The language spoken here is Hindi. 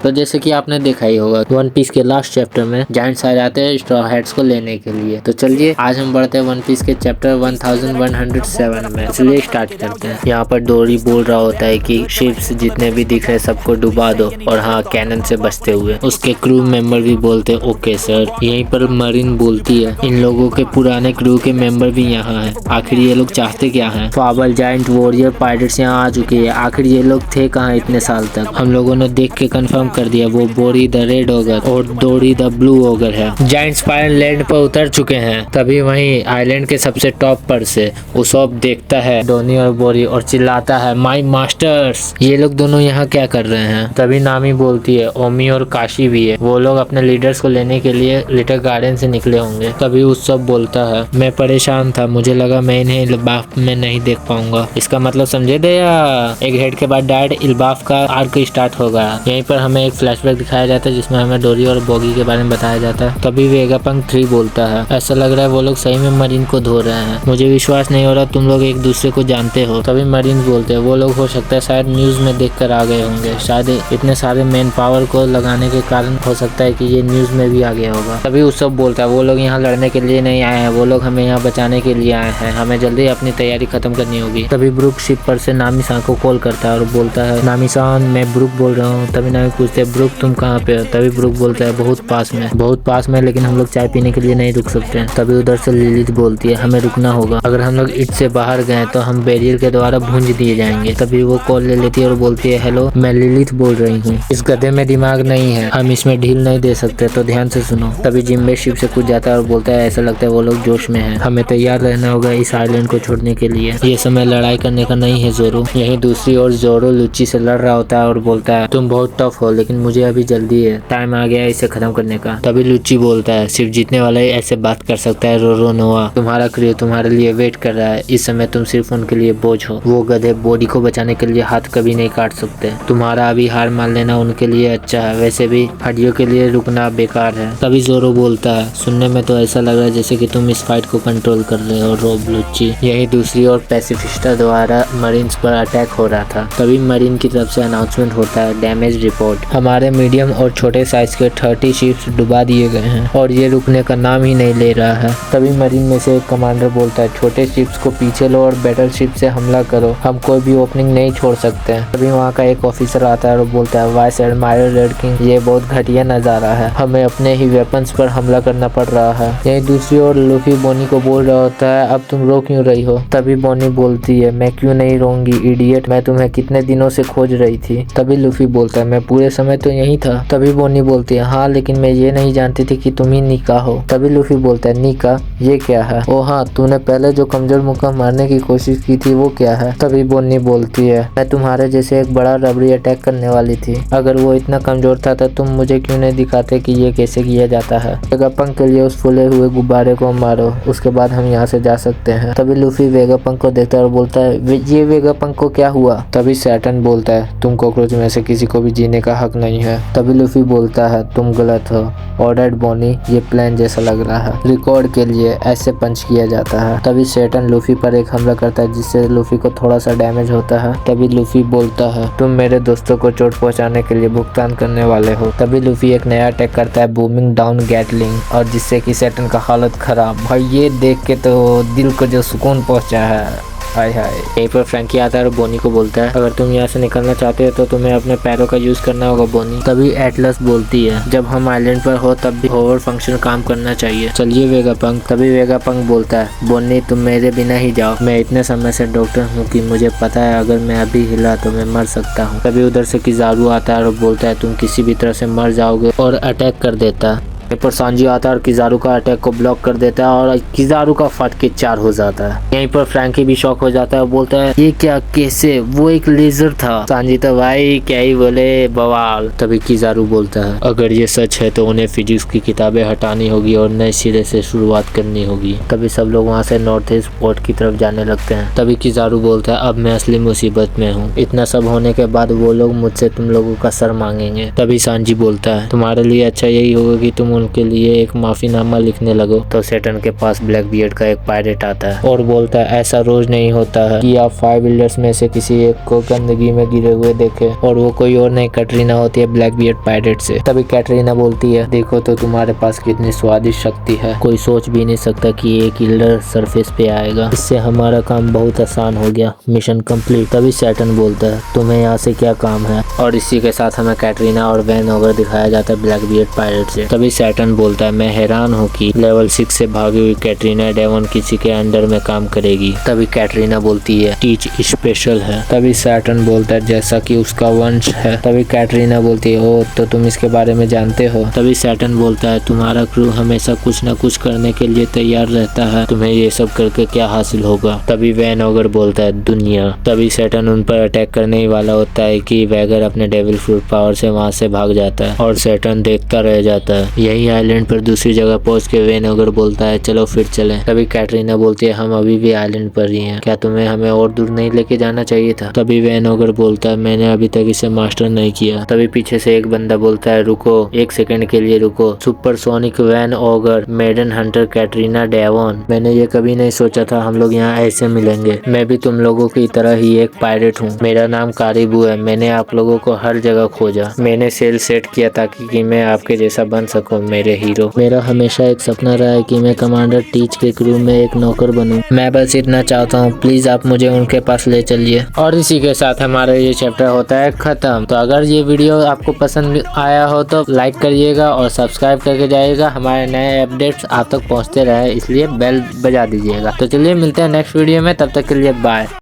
तो जैसे कि आपने देखा ही होगा वन पीस के लास्ट चैप्टर में जायंट्स आ जाते हैं स्ट्रॉ हैट्स को लेने के लिए। तो चलिए आज हम बढ़ते हैं वन पीस के चैप्टर 1107 में। चलिए स्टार्ट करते हैं। यहाँ पर डोरी बोल रहा होता है कि शिप्स जितने भी दिख रहे सबको डुबा दो और हाँ कैनन से बचते हुए। उसके क्रू मेंबर भी बोलते हैं ओके सर। यहीं पर मरीन बोलती है इन लोगों के पुराने क्रू के मेंबर भी यहाँ हैं। आखिर ये लोग चाहते क्या हैं? फाबल जायंट वॉरियर पायरेट्स यहाँ आ चुके हैं। आखिर ये लोग थे कहाँ इतने साल तक? हम लोगों ने देख के कंफर्म कर दिया वो बोरी द रेड ओगर और डोरी द ब्लू ओगर है। जायंट स्पायर लैंड पर उतर चुके हैं। तभी वहीं आइलैंड के सबसे टॉप पर से उसॉप देखता है डोनी और बोरी और चिल्लाता है माय मास्टर्स। ये लोग दोनों यहाँ क्या कर रहे हैं? तभी नामी बोलती है ओमी और काशी भी है। वो लोग अपने लीडर्स को लेने के लिए लिटिल गार्डन से निकले होंगे। तभी उसॉप बोलता है मैं परेशान था, मुझे लगा मैं इन्हें इल्बाफ में नहीं देख पाऊंगा। इसका मतलब समझे दया। एक हेड के बाद डायरेक्ट इल्बाफ का आर्क स्टार्ट होगा। यहीं पर हमें एक फ्लैशबैक दिखाया जाता है जिसमें हमें डोरी और बोगी के बारे में बताया जाता है। तभी वेगापंक 3 बोलता है ऐसा लग रहा है वो लोग सही में मरीन को धो रहे हैं। मुझे विश्वास नहीं हो रहा तुम लोग एक दूसरे को जानते हो। तभी मरीन बोलते हैं वो लोग हो सकता है शायद न्यूज में देख कर आ गए होंगे। शायद इतने सारे मैन पावर को लगाने के कारण हो सकता है कि ये न्यूज में भी आ गया होगा। तभी उससे बोलता है वो लोग यहाँ लड़ने के लिए नहीं आए हैं, वो लोग हमें यहाँ बचाने के लिए आए हैं। हमें जल्दी अपनी तैयारी खत्म करनी होगी। तभी ब्रुक शिप पर से नामी सान को कॉल करता है और बोलता है नामी सान मैं ब्रुक बोल रहा हूँ। तभी नामी पूछते हैं ब्रुक तुम कहाँ पे हो? तभी ब्रुक बोलता है बहुत पास में लेकिन हम लोग चाय पीने के लिए नहीं रुक सकते हैं। तभी उधर से लिलिथ बोलती है हमें रुकना होगा, अगर हम लोग इट से बाहर गए तो हम बैरियर के द्वारा भूंज दिए जाएंगे। तभी वो कॉल ले लेती है और बोलती है हेलो मैं लिलिथ बोल रही हूँ, इस गधे में दिमाग नहीं है, हम इसमें ढील नहीं दे सकते तो ध्यान से सुनो। तभी जिम्बे शिप से कूद जाता है और बोलता है ऐसा लगता है वो लोग जोश में है, हमें तैयार रहना होगा इस आइलैंड को छोड़ने के लिए। ये समय लड़ाई करने का नहीं है जोरो। यही दूसरी ओर जोरो लुच्ची से लड़ रहा होता है और बोलता है तुम बहुत टफ हो लेकिन मुझे अभी जल्दी है, टाइम आ गया है इसे खत्म करने का। तभी लुच्ची बोलता है सिर्फ जीतने वाला ही ऐसे बात कर सकता है रोरो नोआ, तुम्हारा क्रू तुम्हारे लिए वेट कर रहा है, इस समय तुम सिर्फ उनके लिए बोझ हो। वो गधे बॉडी को बचाने के लिए हाथ कभी नहीं काट सकते। तुम्हारा अभी हार मान लेना उनके लिए अच्छा है, वैसे भी हड्डियों के लिए रुकना बेकार है। तभी जोरो बोलता है सुनने में तो ऐसा लग रहा है जैसे कि तुम इस फाइट को कंट्रोल कर रहे हो रोब लुच्ची। यही दूसरी ओर पैसिफिस्टा द्वारा मरीन्स पर अटैक हो रहा था। तभी मरीन की तरफ से अनाउंसमेंट होता है डैमेज रिपोर्ट, हमारे मीडियम और छोटे साइज के 30 शिप्स डुबा दिए गए हैं और ये रुकने का नाम ही नहीं ले रहा है। तभी मरीन में से एक कमांडर बोलता है छोटे शिप्स को पीछे लो और बैटल शिप से हमला करो, हम कोई भी ओपनिंग नहीं छोड़ सकते। तभी वहाँ का एक ऑफिसर आता है और बोलता है वाइस एडमायरर रेड किंग ये बहुत घटिया नजारा है, हमें अपने ही वेपन्स पर हमला करना पड़ रहा है। यही दूसरी ओर लूफी बोनी को बोल रहा होता है अब तुम रो क्यों रही हो? तभी बोनी बोलती है मैं क्यों नहीं रोऊंगी इडियट, मैं तुम्हें कितने दिनों से खोज रही थी। तभी लूफी बोलता है मैं पूरे समय तो यही था। तभी बोनी बोलती है हाँ लेकिन मैं ये नहीं जानती थी कि तुम ही निका हो। तभी लूफी बोलता है निका ये क्या है? ओ हाँ तूने पहले जो कमजोर मुक्का मारने की कोशिश की थी वो क्या है? तभी बोनी बोलती है मैं तुम्हारे जैसे एक बड़ा रबड़ी अटैक करने वाली थी, अगर वो इतना कमजोर था तो तुम मुझे क्यों नहीं दिखाते कि ये कैसे किया जाता है। वेगापंक के लिए उस फूले हुए गुब्बारे को मारो, उसके बाद हम यहाँ से जा सकते हैं। तभी लूफी वेगापंक को देखता है और बोलता है ये वेगापंक को क्या हुआ? तभी सैटर्न बोलता है तुम कॉकरोच में से किसी को भी जीने का हक नहीं है। तभी लूफी बोलता है तुम गलत हो, ऑर्डर्ड बोनी ये प्लान जैसा लग रहा है, रिकॉर्ड के लिए ऐसे पंच किया जाता है। तभी सैटर्न लूफी पर एक हमला करता है जिससे लूफी को थोड़ा सा डैमेज होता है। तभी लूफी बोलता है तुम मेरे दोस्तों को चोट पहुंचाने के लिए भुगतान करने वाले हो। तभी लूफी एक नया अटैक करता है बूमिंग डाउन गैटलिंग और जिससे कि सैटर्न का हालत खराब। भाई ये देख के तो दिल को जो सुकून पहुंचा है हाय हाय। यहीं पर फ्रैंकी आता है और बोनी को बोलता है अगर तुम यहाँ से निकलना चाहते हो तो तुम्हें अपने पैरों का यूज करना होगा बोनी। तभी एटलस बोलती है जब हम आइलैंड पर हो तब भी होवर फंक्शन काम करना चाहिए, चलिए वेगापंक। तभी वेगापंक बोलता है बोनी तुम मेरे बिना ही जाओ, मैं इतने समय से डॉक्टर हूँ कि मुझे पता है अगर मैं अभी हिला तो मैं मर सकता हूँ। तभी उधर से किजारू आता है और बोलता है तुम किसी भी तरह से मर जाओगे और अटैक कर देता है। पर सांजी आता है और किजारू का अटैक को ब्लॉक कर देता है और किजारू का फट के 4 हो जाता है। यहीं पर फ्रैंकी भी शॉक हो जाता है और बोलता है ये क्या कैसे, वो एक लेजर था। सांजी तो भाई क्या ही बोले बवाल। तभी किजारू बोलता है अगर ये सच है तो उन्हें फिजिक्स की किताबें हटानी होगी और नए सिरे से शुरुआत करनी होगी। तभी सब लोग वहाँ से नॉर्थ ईस्ट पोर्ट की तरफ जाने लगते हैं। तभी किजारू बोलता है अब मैं असली मुसीबत में हूँ, इतना सब होने के बाद वो लोग मुझसे तुम लोगों का सर मांगेंगे। तभी सांजी बोलता है तुम्हारे लिए अच्छा यही होगा कि तुम उनके लिए एक माफीनामा लिखने लगो। तो सैटर्न के पास ब्लैक बियर्ड का एक पायरेट आता है और बोलता है ऐसा रोज नहीं होता है कि आप 5 एल्डर्स में से किसी एक को गंदगी में गिरे हुए देखे, और वो कोई और नहीं कैटरीना होती है ब्लैक बियर्ड पायरेट से। तभी कैटरीना बोलती है देखो तो तुम्हारे पास कितनी स्वादिष्ट शक्ति है, कोई सोच भी नहीं सकता कि एक एल्डर सरफेस पे आएगा, इससे हमारा काम बहुत आसान हो गया, मिशन कंप्लीट। तभी सैटर्न बोलता है तुम्हें यहाँ से क्या काम है, और इसी के साथ हमें कैटरीना और वैन ओगर दिखाया जाता है ब्लैक बियर्ड पायरेट से। तभी सैटर्न बोलता है मैं हैरान हूँ कि लेवल 6 से भागी हुई कैटरीना डेवन किसी के अंडर में काम करेगी। तभी कैटरीना बोलती है टीच स्पेशल है। तभी सैटर्न बोलता है जैसा कि उसका वंश है। तभी कैटरीना बोलती है ओ तो तुम इसके बारे में जानते हो। तभी सैटर्न बोलता है तुम्हारा क्रू हमेशा कुछ न कुछ करने के लिए तैयार रहता है, तुम्हें ये सब करके क्या हासिल होगा। तभी वैन ओगर बोलता है दुनिया। तभी सैटर्न उन पर अटैक करने ही वाला होता है कि वैगर अपने डेविल फ्रूट पावर से वहाँ से भाग जाता है और सैटर्न देखता रह जाता है। यही आइलैंड पर दूसरी जगह पहुंच के वैन ओगर बोलता है चलो फिर चलें। तभी कैटरीना बोलती है हम अभी भी आइलैंड पर ही हैं, क्या तुम्हें हमें और दूर नहीं लेके जाना चाहिए था। तभी वैन ओगर बोलता है मैंने अभी तक इसे मास्टर नहीं किया। तभी पीछे से एक बंदा बोलता है रुको, एक सेकंड के लिए रुको। Supersonic van ogre maiden hunter Katrina Devon, मैंने ये कभी नहीं सोचा था हम लोग यहाँ ऐसे मिलेंगे। मैं भी तुम लोगों की तरह ही एक पायरेट हूँ, मेरा नाम कारिबू है। मैंने आप लोगों को हर जगह खोजा, मैंने सेल सेट किया ताकि मैं आपके जैसा बन सकूं मेरे हीरो। मेरा हमेशा एक सपना रहा है कि मैं कमांडर टीच के क्रू में एक नौकर बनूं। मैं बस इतना चाहता हूँ, प्लीज आप मुझे उनके पास ले चलिए। और इसी के साथ हमारा ये चैप्टर होता है खत्म। तो अगर ये वीडियो आपको पसंद आया हो तो लाइक करिएगा और सब्सक्राइब करके जाइएगा, हमारे नए अपडेट्स आप तक पहुँचते रहे, इसलिए बेल बजा दीजिएगा। तो चलिए मिलते हैं नेक्स्ट वीडियो में, तब तक के लिए बाय।